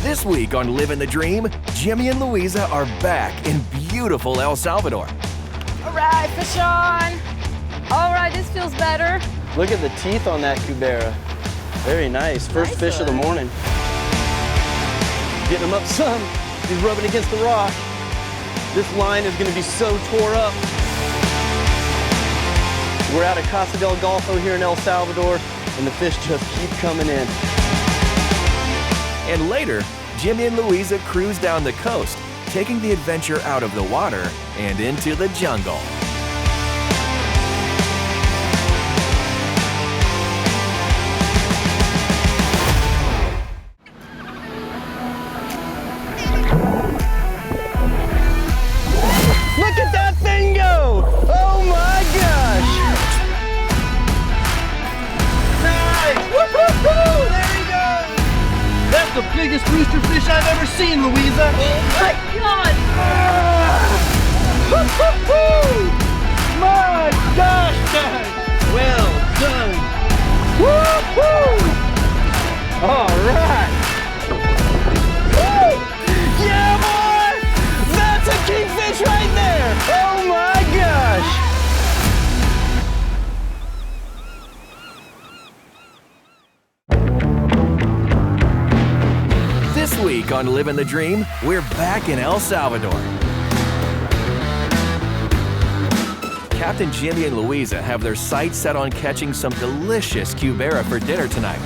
This week on Living the Dream, Jimmy and Luiza are back in beautiful El Salvador. All right, fish on. All right, this feels better. Look at the teeth on that cubera. Very nice. First fish of the morning. Getting him up some. He's rubbing against the rock. This line is going to be so tore up. We're out at Casa Del Golfo here in El Salvador, and the fish just keep coming in. And later, Jimmy and Luiza cruise down the coast, taking the adventure out of the water and into the jungle. Look at that thing go! Oh my gosh! Nice! Woo-hoo-hoo! There he goes! That's the biggest rooster fish I've ever seen, Luiza! Oh my God! Woo-hoo-hoo! My gosh, guys! Well done! Woo-hoo! All right! Woo! Yeah, boy! That's a kingfish right there! Oh my gosh! This week on Living the Dream, we're back in El Salvador. Captain Jimmy and Luiza have their sights set on catching some delicious cubera for dinner tonight.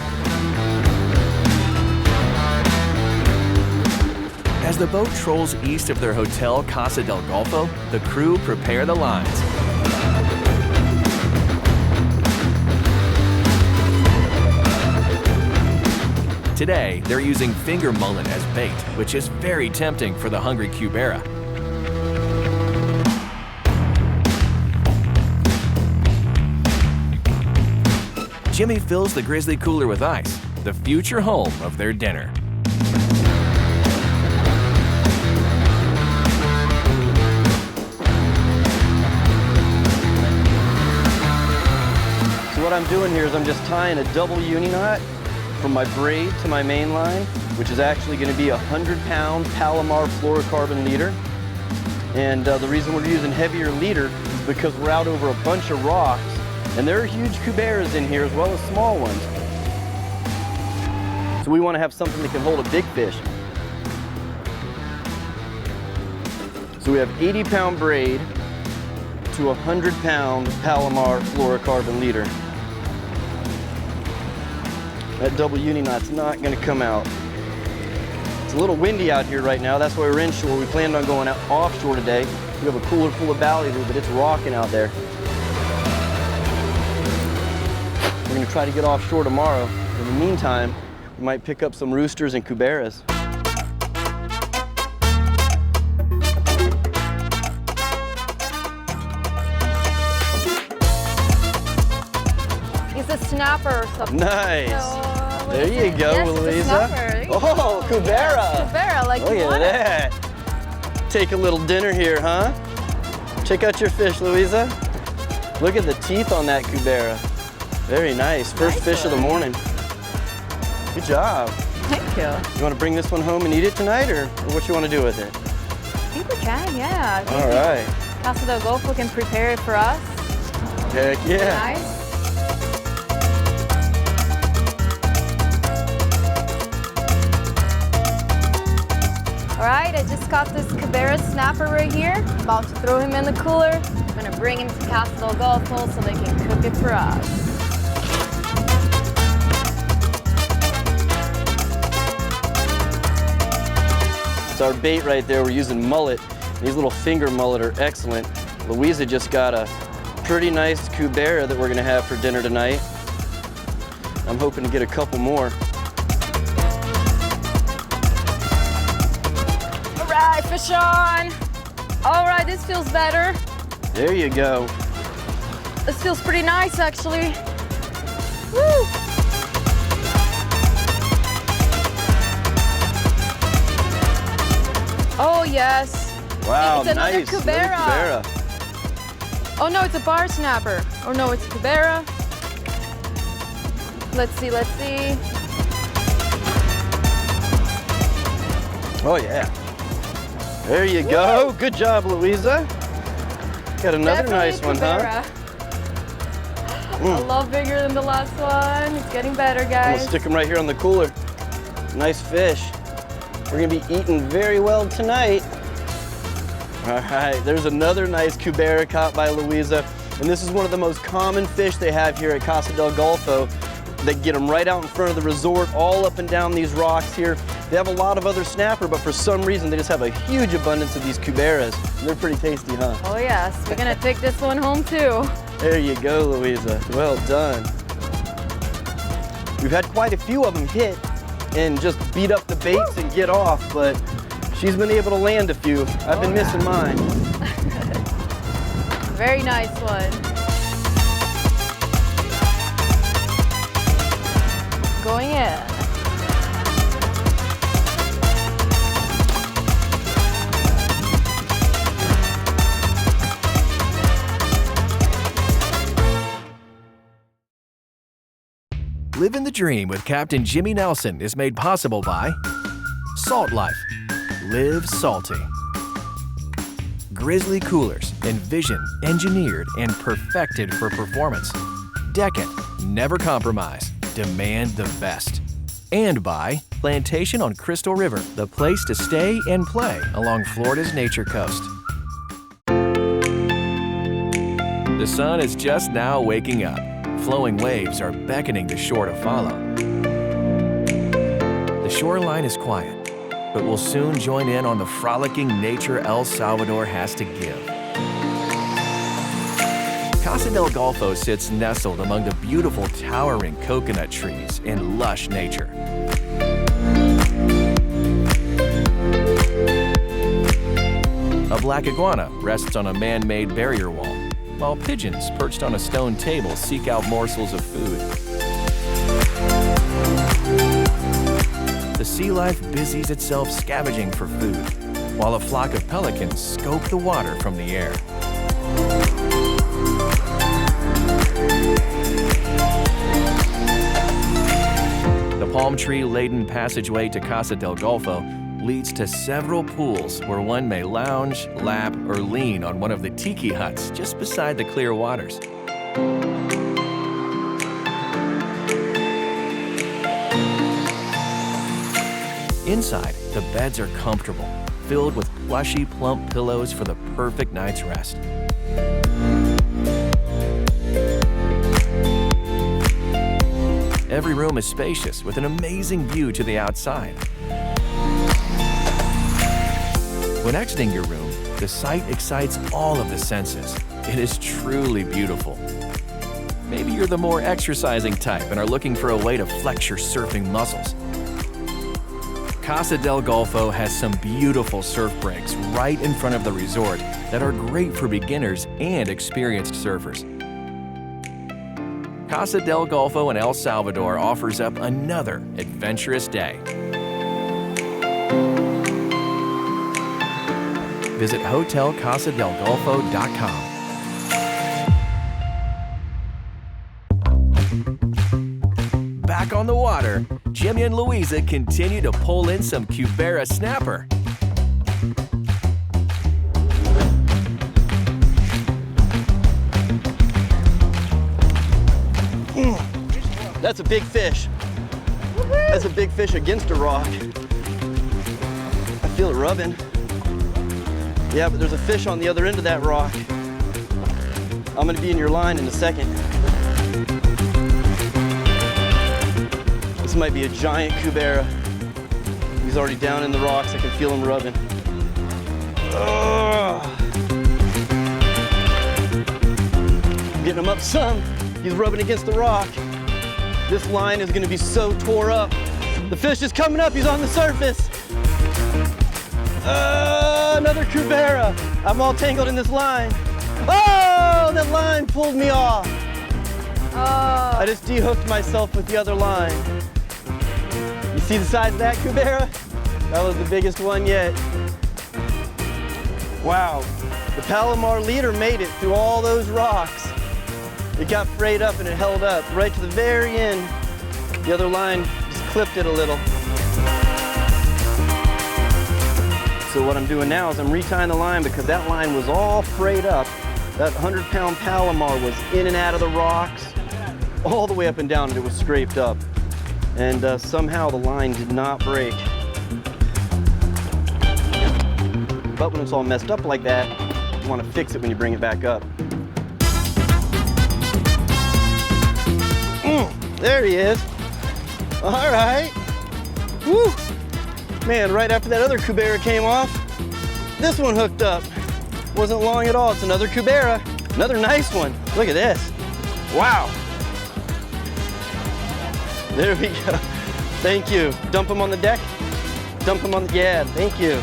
As the boat trolls east of their hotel, Casa del Golfo, the crew prepare the lines. Today, they're using finger mullet as bait, which is very tempting for the hungry cubera. Jimmy fills the grizzly cooler with ice, the future home of their dinner. So what I'm doing here is I'm just tying a double uni knot from my braid to my main line, which is actually going to be a 100-pound Palomar fluorocarbon leader. And the reason we're using heavier leader is because we're out over a bunch of rocks, and there are huge cuberas in here as well as small ones. So we want to have something that can hold a big fish. So we have 80-pound braid to a 100-pound Palomar fluorocarbon leader. That double uni knot's not going to come out. It's a little windy out here right now. That's why we're inshore. We planned on going out offshore today. We have a cooler full of ballyhoo, but it's rocking out there. We're going to try to get offshore tomorrow. In the meantime, we might pick up some roosters and cuberas. It's a snapper or something. Nice. So, there you go, yes, Luiza. Oh, cubera. Cubera, like Look you at want that. Take a little dinner here, huh? Check out your fish, Luiza. Look at the teeth on that cubera. Very nice. First fish of the morning. Good job. Thank you. You want to bring this one home and eat it tonight, or what you want to do with it? I think we can, yeah. All right. Casa del Golfo can prepare it for us. Heck yeah. Nice. All right, I just got this cubera snapper right here. About to throw him in the cooler. I'm gonna bring him to Casa del Golfo so they can cook it for us. It's our bait right there. We're using mullet. These little finger mullet are excellent. Luiza just got a pretty nice cubera that we're gonna have for dinner tonight. I'm hoping to get a couple more. All right, fish on. All right, this feels better. There you go. This feels pretty nice, actually. Woo! Oh, yes. Wow, It's another nice. cubera. Another Oh, no, it's a bar snapper. Or no, it's a cubera. Let's see, let's see. Oh yeah. There you go. Good job, Luiza. Got another Definitely nice one, huh? A lot bigger than the last one. It's getting better, I'm guys. gonna stick them right here on the cooler. Nice fish. We're gonna be eating very well tonight. All right, there's another nice cubera caught by Luiza. And this is one of the most common fish they have here at Casa del Golfo. They get them right out in front of the resort, all up and down these rocks here. They have a lot of other snapper, but for some reason, they just have a huge abundance of these cuberas. And they're pretty tasty, huh? Oh yes, we're gonna take this one home too. There you go, Luiza. Well done. We've had quite a few of them hit and just beat up the baits and get off, but she's been able to land a few. I've been missing mine. Very nice one. Going in. Living the Dream with Captain Jimmy Nelson is made possible by Salt Life. Live salty. Grizzly Coolers, envisioned, engineered, and perfected for performance. Decant, never compromise, demand the best. And by Plantation on Crystal River, the place to stay and play along Florida's nature coast. The sun is just now waking up. Flowing waves are beckoning the shore to follow. The shoreline is quiet, but will soon join in on the frolicking nature El Salvador has to give. Casa del Golfo sits nestled among the beautiful towering coconut trees in lush nature. A black iguana rests on a man-made barrier wall, while pigeons perched on a stone table seek out morsels of food. The sea life busies itself scavenging for food, while a flock of pelicans scope the water from the air. The palm tree-laden passageway to Casa del Golfo leads to several pools where one may lounge, lap, or lean on one of the tiki huts just beside the clear waters. Inside, the beds are comfortable, filled with plushy, plump pillows for the perfect night's rest. Every room is spacious with an amazing view to the outside. When exiting your room, the sight excites all of the senses. It is truly beautiful. Maybe you're the more exercising type and are looking for a way to flex your surfing muscles. Casa del Golfo has some beautiful surf breaks right in front of the resort that are great for beginners and experienced surfers. Casa del Golfo in El Salvador offers up another adventurous day. Visit hotelcasadelgolfo.com. Back on the water, Jimmy and Luiza continue to pull in some cubera snapper. That's a big fish. That's a big fish against a rock. I feel it rubbing. Yeah, but there's a fish on the other end of that rock. I'm gonna be in your line in a second. This might be a giant cubera. He's already down in the rocks. I can feel him rubbing. Ugh. I'm getting him up some. He's rubbing against the rock. This line is gonna be so tore up. The fish is coming up, he's on the surface. Another cubera. I'm all tangled in this line. Oh, that line pulled me off. Oh. I just de-hooked myself with the other line. You see the size of that cubera? That was the biggest one yet. Wow, the Palomar leader made it through all those rocks. It got frayed up and it held up right to the very end. The other line just clipped it a little. So what I'm doing now is I'm retying the line because that line was all frayed up. That 100-pound Palomar was in and out of the rocks, all the way up and down, and it was scraped up. And somehow the line did not break. But when it's all messed up like that, you want to fix it when you bring it back up. There he is. All right. Woo. Man, right after that other cubera came off, this one hooked up. Wasn't long at all. It's another cubera. Another nice one. Look at this. Wow. There we go. Thank you. Dump them on the deck. Dump them on the, yeah, thank you.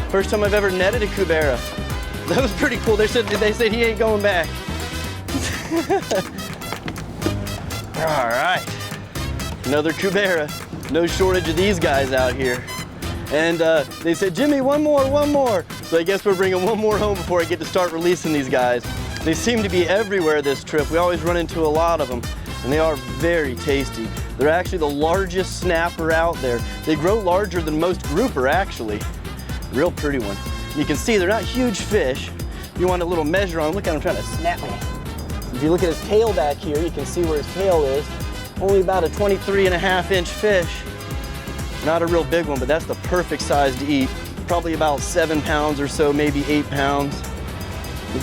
First time I've ever netted a cubera. That was pretty cool. They said he ain't going back. All right. Another cubera. No shortage of these guys out here. And they said, Jimmy, one more. So I guess we're bringing one more home before I get to start releasing these guys. They seem to be everywhere this trip. We always run into a lot of them, and they are very tasty. They're actually the largest snapper out there. They grow larger than most grouper, actually. Real pretty one. You can see they're not huge fish. You want a little measure on them. Look at him trying to snap me. If you look at his tail back here, you can see where his tail is. Only about a 23.5-inch fish. Not a real big one, but that's the perfect size to eat. Probably about 7 pounds or so, maybe 8 pounds.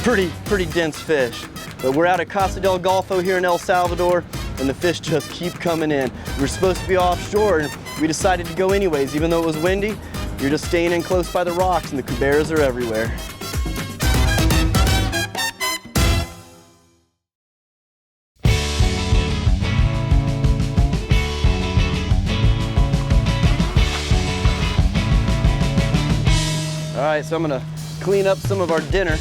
Pretty dense fish. But we're out at Casa del Golfo here in El Salvador, and the fish just keep coming in. We're supposed to be offshore, and we decided to go anyways. Even though it was windy, you're just staying in close by the rocks, and the cuberas are everywhere. All right, so I'm gonna clean up some of our dinner.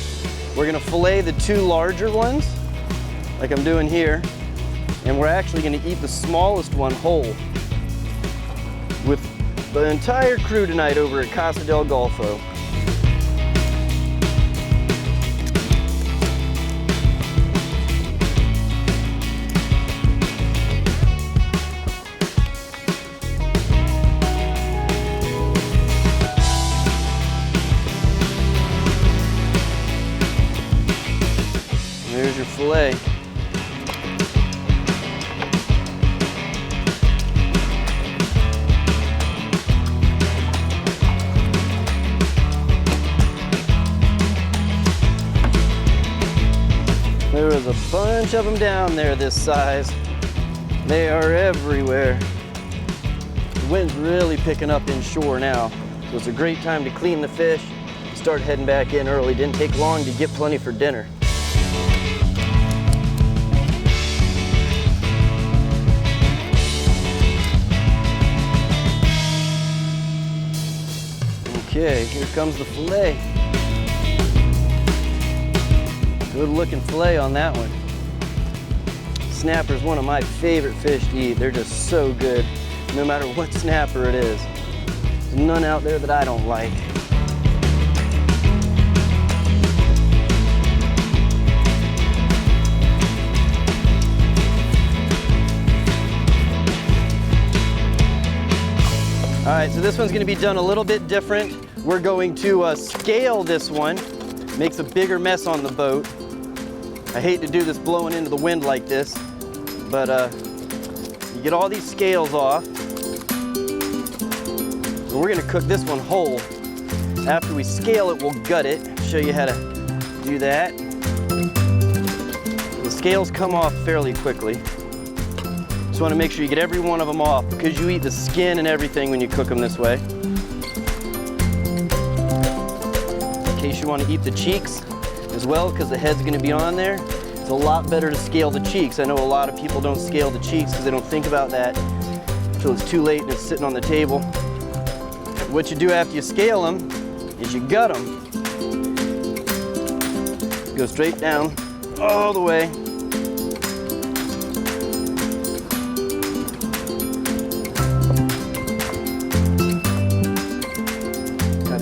We're gonna fillet the 2 larger ones, like I'm doing here, and we're actually gonna eat the smallest one whole with the entire crew tonight over at Casa del Golfo. There's your fillet. There is a bunch of them down there this size. They are everywhere. The wind's really picking up inshore now, so it's a great time to clean the fish. Start heading back in early. Didn't take long to get plenty for dinner. Okay, here comes the fillet. Good looking fillet on that one. Snapper's one of my favorite fish to eat. They're just so good, no matter what snapper it is. There's none out there that I don't like. All right, so this one's gonna be done a little bit different. We're going to scale this one. Makes a bigger mess on the boat. I hate to do this blowing into the wind like this, but you get all these scales off. So we're gonna cook this one whole. After we scale it, we'll gut it. Show you how to do that. The scales come off fairly quickly. Just want to make sure you get every one of them off because you eat the skin and everything when you cook them this way. In case you want to eat the cheeks as well, because the head's going to be on there. It's a lot better to scale the cheeks. I know a lot of people don't scale the cheeks because they don't think about that until it's too late and it's sitting on the table. What you do after you scale them is you gut them. Go straight down all the way.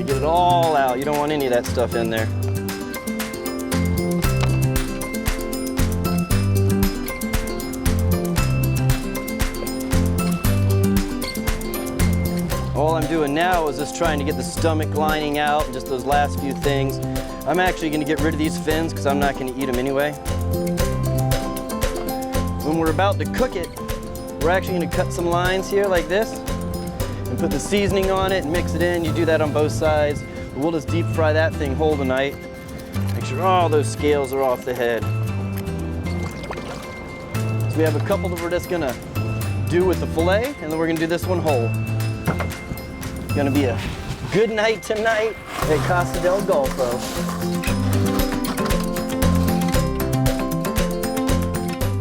Get it all out. You don't want any of that stuff in there. All I'm doing now is just trying to get the stomach lining out and just those last few things. I'm actually going to get rid of these fins because I'm not going to eat them anyway. When we're about to cook it, we're actually going to cut some lines here like this and put the seasoning on it and mix it in. You do that on both sides. We'll just deep fry that thing whole tonight. Make sure all those scales are off the head. So we have a couple that we're just going to do with the fillet, and then we're going to do this one whole. It's going to be a good night tonight at Casa Del Golfo.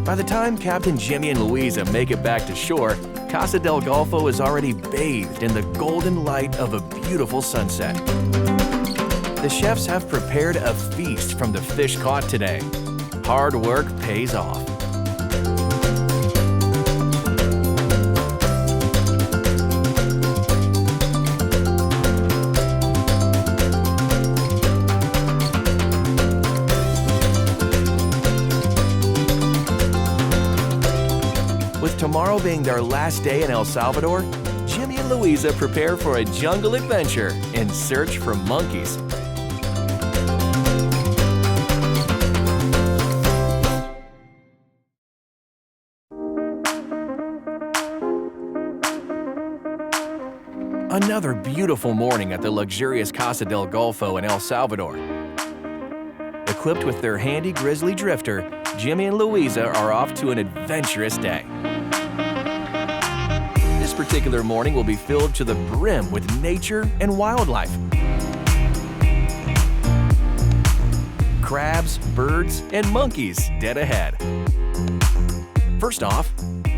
By the time Captain Jimmy and Luiza make it back to shore, Casa del Golfo is already bathed in the golden light of a beautiful sunset. The chefs have prepared a feast from the fish caught today. Hard work pays off. With tomorrow being their last day in El Salvador, Jimmy and Luiza prepare for a jungle adventure in search for monkeys. Another beautiful morning at the luxurious Casa del Golfo in El Salvador. Equipped with their handy grizzly drifter, Jimmy and Luiza are off to an adventurous day. This particular morning will be filled to the brim with nature and wildlife. Crabs, birds, and monkeys dead ahead. First off,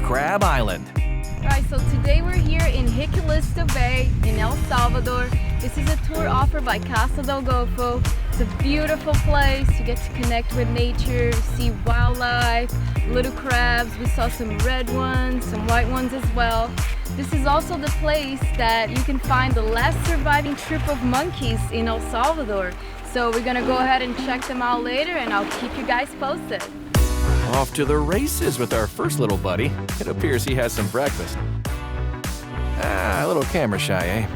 Crab Island. All right, so today we're here in Jiquilista Bay in El Salvador. This is a tour offered by Casa del Golfo. It's a beautiful place. You get to connect with nature, see wildlife, little crabs. We saw some red ones, some white ones as well. This is also the place that you can find the last surviving troop of monkeys in El Salvador. So we're gonna go ahead and check them out later, and I'll keep you guys posted. Off to the races with our first little buddy. It appears he has some breakfast. A little camera shy, eh?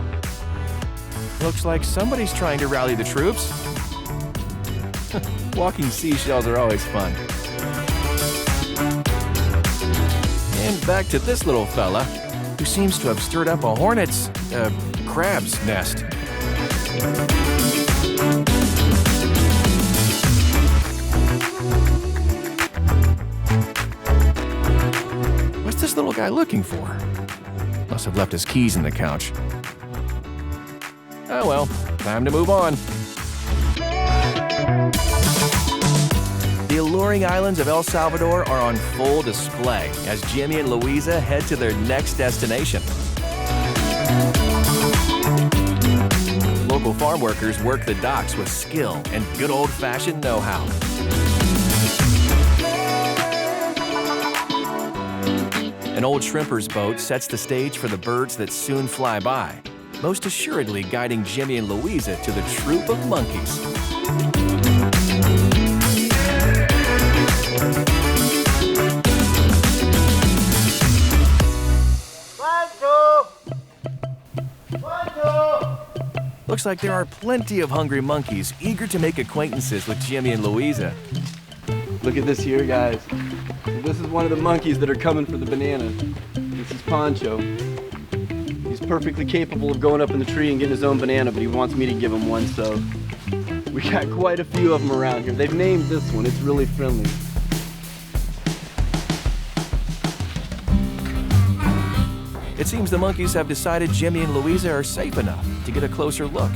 Looks like somebody's trying to rally the troops. Walking seashells are always fun. And back to this little fella, who seems to have stirred up a crab's nest. What's this little guy looking for? Must have left his keys in the couch. Oh well, time to move on. The alluring islands of El Salvador are on full display as Jimmy and Luiza head to their next destination. Local farm workers work the docks with skill and good old-fashioned know-how. An old shrimper's boat sets the stage for the birds that soon fly by, most assuredly guiding Jimmy and Luiza to the troop of monkeys. Looks like there are plenty of hungry monkeys eager to make acquaintances with Jimmy and Luiza. Look at this here, guys. This is one of the monkeys that are coming for the bananas. This is Poncho. He's perfectly capable of going up in the tree and getting his own banana, but he wants me to give him one, so we got quite a few of them around here. They've named this one. It's really friendly. It seems the monkeys have decided Jimmy and Luiza are safe enough to get a closer look.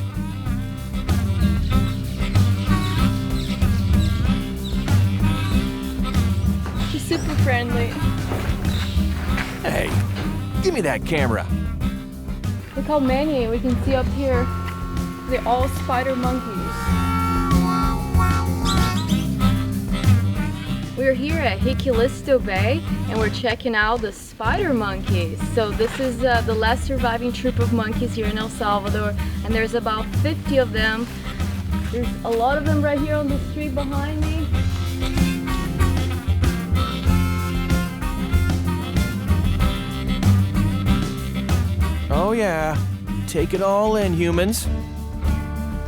She's super friendly. Hey, give me that camera. Look how many we can see up here. They're all spider monkeys. We're here at Jiquilista Bay and we're checking out the spider monkeys. So this is the last surviving troop of monkeys here in El Salvador, and there's about 50 of them. There's a lot of them right here on the street behind me. Oh yeah, Take it all in, humans.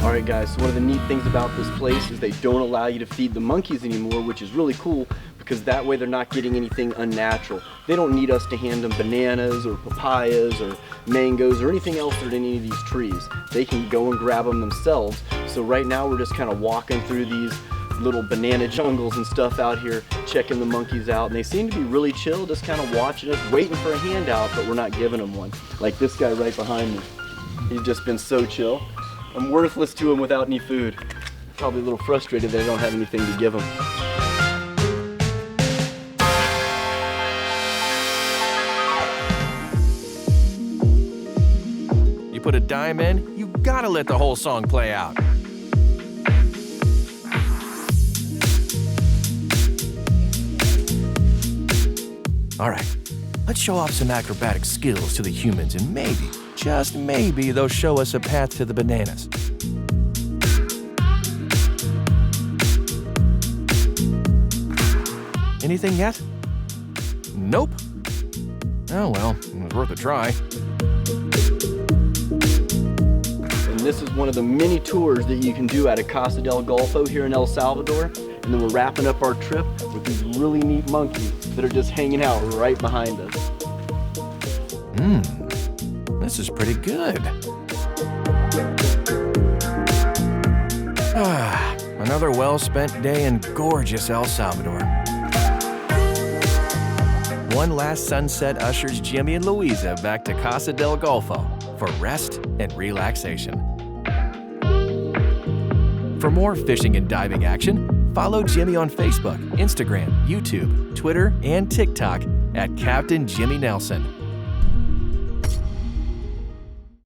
All right, guys, so one of the neat things about this place is they don't allow you to feed the monkeys anymore, which is really cool because that way they're not getting anything unnatural. They don't need us to hand them bananas or papayas or mangoes or anything else that are in any of these trees. They can go and grab them themselves. So right now we're just kind of walking through these little banana jungles and stuff out here, checking the monkeys out, and they seem to be really chill, just kind of watching us, waiting for a handout, but we're not giving them one. Like this guy right behind me. He's just been so chill. I'm worthless to him without any food. Probably a little frustrated that I don't have anything to give him. You put a dime in, you gotta let the whole song play out. All right, let's show off some acrobatic skills to the humans and maybe, just maybe, they'll show us a path to the bananas. Anything yet? Nope. Oh well, it was worth a try. And this is one of the many tours that you can do out of Casa Del Golfo here in El Salvador. And then we're wrapping up our trip with these really neat monkeys that are just hanging out right behind us. This is pretty good. Another well-spent day in gorgeous El Salvador. One last sunset ushers Jimmy and Luiza back to Casa del Golfo for rest and relaxation. For more fishing and diving action, follow Jimmy on Facebook, Instagram, YouTube, Twitter, and TikTok at Captain Jimmy Nelson.